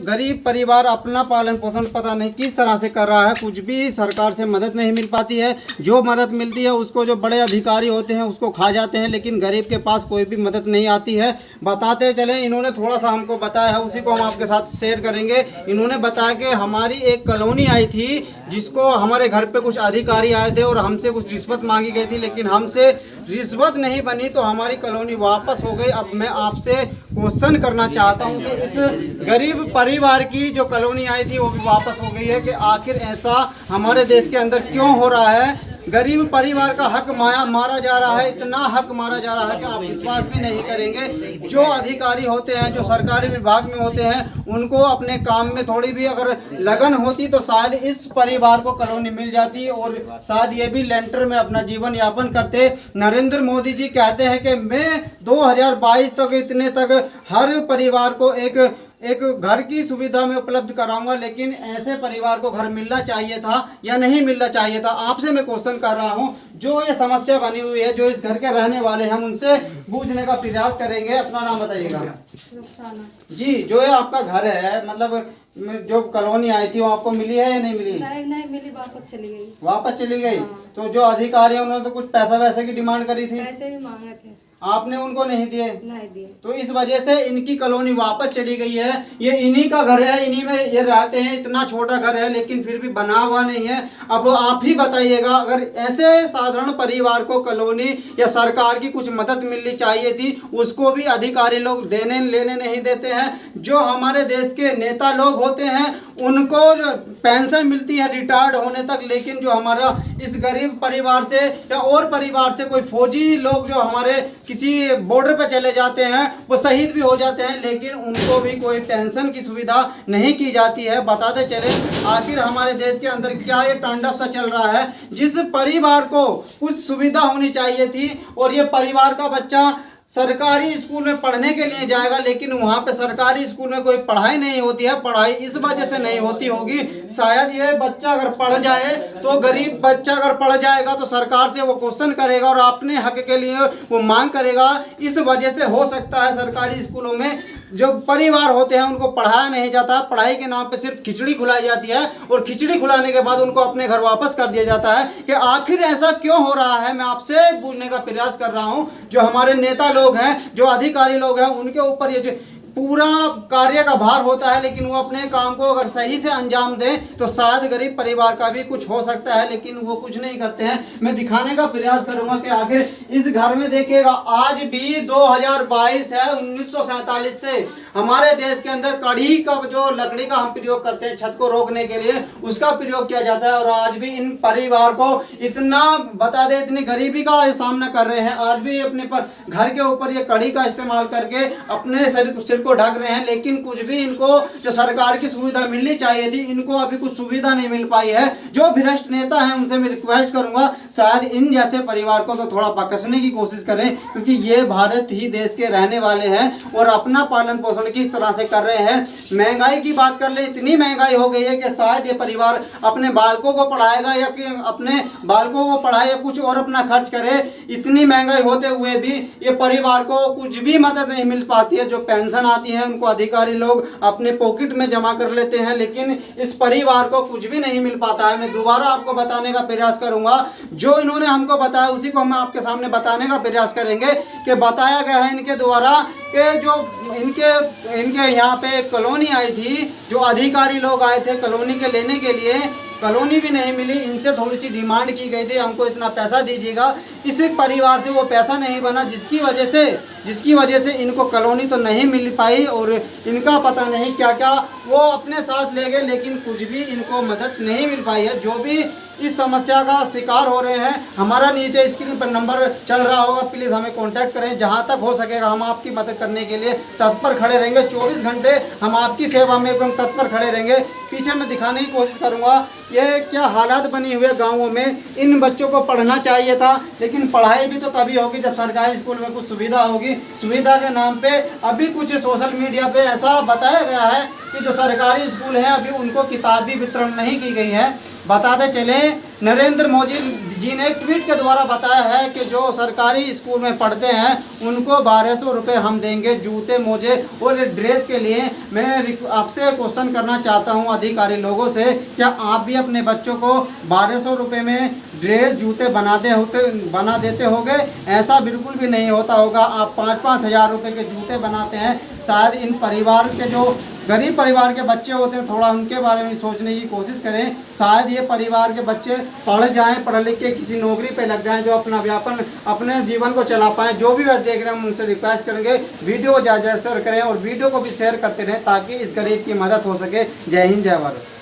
गरीब परिवार अपना पालन पोषण पता नहीं किस तरह से कर रहा है, कुछ भी सरकार से मदद नहीं मिल पाती है। जो मदद मिलती है उसको जो बड़े अधिकारी होते हैं उसको खा जाते हैं, लेकिन गरीब के पास कोई भी मदद नहीं आती है। बताते चले, इन्होंने थोड़ा सा हमको बताया है, उसी को हम आपके साथ शेयर करेंगे। इन्होंने बताया कि हमारी एक कॉलोनी आई थी जिसको हमारे घर पे कुछ अधिकारी आए थे और हमसे कुछ रिश्वत मांगी गई थी, लेकिन हमसे रिश्वत नहीं बनी तो हमारी कॉलोनी वापस हो गई। अब मैं आपसे क्वेश्चन करना चाहता हूं कि इस गरीब परिवार की जो कॉलोनी आई थी वो भी वापस हो गई है कि आखिर ऐसा हमारे देश के अंदर क्यों हो रहा है। गरीब परिवार का हक मारा जा रहा है, इतना हक मारा जा रहा है कि आप विश्वास भी नहीं करेंगे। जो अधिकारी होते हैं, जो सरकारी विभाग में होते हैं, उनको अपने काम में थोड़ी भी अगर लगन होती तो शायद इस परिवार को कॉलोनी मिल जाती और शायद ये भी लेंटर में अपना जीवन यापन करते। नरेंद्र मोदी जी कहते हैं कि मैं 2022 तक इतने तक हर परिवार को एक घर की सुविधा में उपलब्ध कराऊंगा, लेकिन ऐसे परिवार को घर मिलना चाहिए था या नहीं मिलना चाहिए था। आपसे मैं क्वेश्चन कर रहा हूं, जो ये समस्या बनी हुई है, जो इस घर के रहने वाले हैं, उनसे बूझने का प्रयास करेंगे। अपना नाम बताइएगा जी। जो ये आपका घर है, मतलब जो कॉलोनी आई थी वो आपको मिली है या नहीं मिली? नहीं मिली, वापस चली गई। वापस चली गई? हाँ। तो जो अधिकारी है उन्होंने तो कुछ पैसा वैसे की डिमांड करी थी, पैसे भी मांगे थे, आपने उनको नहीं दिए? नहीं दिए। तो इस वजह से इनकी कॉलोनी वापस चली गई है। ये इन्हीं का घर है, इन्हीं में ये रहते हैं। इतना छोटा घर है लेकिन फिर भी बना हुआ नहीं है। अब आप ही बताइएगा, अगर ऐसे साधारण परिवार को कॉलोनी या सरकार की कुछ मदद मिलनी चाहिए थी, उसको भी अधिकारी लोग देने लेने नहीं देते हैं। जो हमारे देश के नेता लोग होते हैं उनको जो पेंशन मिलती है रिटायर्ड होने तक, लेकिन जो हमारा इस गरीब परिवार से या और परिवार से कोई फौजी लोग जो हमारे किसी बॉर्डर पे चले जाते हैं वो शहीद भी हो जाते हैं, लेकिन उनको भी कोई पेंशन की सुविधा नहीं की जाती है। बताते चले आखिर हमारे देश के अंदर क्या ये तांडव सा चल रहा है। जिस परिवार को कुछ सुविधा होनी चाहिए थी और ये परिवार का बच्चा सरकारी स्कूल में पढ़ने के लिए जाएगा, लेकिन वहाँ पे सरकारी स्कूल में कोई पढ़ाई नहीं होती है। पढ़ाई इस वजह से नहीं होती होगी, शायद ये बच्चा अगर पढ़ जाए तो गरीब बच्चा अगर पढ़ जाएगा तो सरकार से वो क्वेश्चन करेगा और अपने हक के लिए वो मांग करेगा। इस वजह से हो सकता है सरकारी स्कूलों में जो परिवार होते हैं उनको पढ़ाया नहीं जाता। पढ़ाई के नाम पे सिर्फ खिचड़ी खिलाई जाती है और खिचड़ी खिलाने के बाद उनको अपने घर वापस कर दिया जाता है कि आखिर ऐसा क्यों हो रहा है। मैं आपसे पूछने का प्रयास कर रहा हूं। जो हमारे नेता लोग हैं, जो अधिकारी लोग हैं, उनके ऊपर ये जो पूरा कार्य का भार होता है, लेकिन वो अपने काम को अगर सही से अंजाम दें तो शायद गरीब परिवार का भी कुछ हो सकता है, लेकिन वो कुछ नहीं करते हैं। मैं दिखाने का प्रयास करूंगा कि आखिर इस घर में देखिएगा, आज भी 2022 है, 1947 से हमारे देश के अंदर कड़ी का जो लकड़ी का हम प्रयोग करते हैं छत को रोकने के लिए, उसका प्रयोग किया जाता है। और आज भी इन परिवार को इतना बता दे, इतनी गरीबी का सामना कर रहे हैं। आज भी अपने पर घर के ऊपर ये कड़ी का इस्तेमाल करके अपने सिर को ढक रहे हैं, लेकिन कुछ भी इनको जो सरकार की सुविधा मिलनी चाहिए थी, इनको अभी कुछ सुविधा नहीं मिल पाई है। जो भ्रष्ट नेता हैं उनसे मैं रिक्वेस्ट करूंगा, शायद इन जैसे परिवार को तो थोड़ा बकसने की कोशिश करें, क्योंकि ये भारत ही देश के रहने वाले हैं और अपना पालन पोषण किस तरह से कर रहे हैं। महंगाई की बात कर ले, इतनी महंगाई हो गई है कि शायद ये परिवार अपने बालकों को पढ़ाएगा या कि अपने बालकों को पढ़ाए या कुछ और अपना खर्च करे। इतनी महंगाई होते हुए भी ये परिवार को कुछ भी मदद नहीं मिल पाती है। जो पेंशन आती है उनको अधिकारी लोग अपने पॉकेट में जमा कर लेते हैं, लेकिन इस परिवार को कुछ भी नहीं मिल पाता है। मैं दोबारा आपको बताने का प्रयास करूंगा, जो इन्होंने हमको बताया उसी को हम आपके सामने बताने का प्रयास करेंगे कि बताया गया है इनके द्वारा कि जो इनके यहाँ पे कॉलोनी आई थी, जो अधिकारी लोग आए थे कॉलोनी के लेने के लिए, कॉलोनी भी नहीं मिली। इनसे थोड़ी सी डिमांड की गई थी, हमको इतना पैसा दीजिएगा। इस परिवार से वो पैसा नहीं बना, जिसकी वजह से इनको कॉलोनी तो नहीं मिल पाई और इनका पता नहीं क्या क्या वो अपने साथ ले गए, लेकिन कुछ भी इनको मदद नहीं मिल पाई है। जो भी इस समस्या का शिकार हो रहे हैं, हमारा नीचे स्क्रीन पर नंबर चल रहा होगा, प्लीज़ हमें कांटेक्ट करें। जहां तक हो सकेगा हम आपकी मदद करने के लिए तत्पर खड़े रहेंगे। 24 घंटे हम आपकी सेवा में एकदम तत्पर खड़े रहेंगे। पीछे मैं दिखाने की कोशिश करूंगा ये क्या हालात बनी हुई है गाँवों में। इन बच्चों को पढ़ना चाहिए था, लेकिन पढ़ाई भी तो तभी होगी जब सरकारी स्कूल में कुछ सुविधा होगी। सुविधा के नाम पे अभी कुछ सोशल मीडिया पे ऐसा बताया गया है कि जो सरकारी स्कूल हैं अभी उनको किताब भी वितरण नहीं की गई है। बताते चले, नरेंद्र मोदी जी ने ट्वीट के द्वारा बताया है कि जो सरकारी स्कूल में पढ़ते हैं उनको 1200 रुपये हम देंगे जूते मोजे और ड्रेस के लिए। मैं आपसे क्वेश्चन करना चाहता हूं अधिकारी लोगों से, क्या आप भी अपने बच्चों को 1200 रुपये में ड्रेस जूते बना देते होगे? ऐसा बिल्कुल भी नहीं होता होगा। आप 5-5 हज़ार रुपये के जूते बनाते हैं। शायद इन परिवार के जो गरीब परिवार के बच्चे होते हैं, थोड़ा उनके बारे में सोचने की कोशिश करें। शायद ये परिवार के बच्चे पढ़ जाएं, पढ़ लिख के किसी नौकरी पे लग जाएं, जो अपना व्यापन अपने जीवन को चला पाएं। जो भी वह देख रहे हैं हम उनसे रिक्वेस्ट करेंगे वीडियो को ज़्यादा शेयर करें और वीडियो को भी शेयर करते रहें ताकि इस गरीब की मदद हो सके। जय हिंद, जय भारत।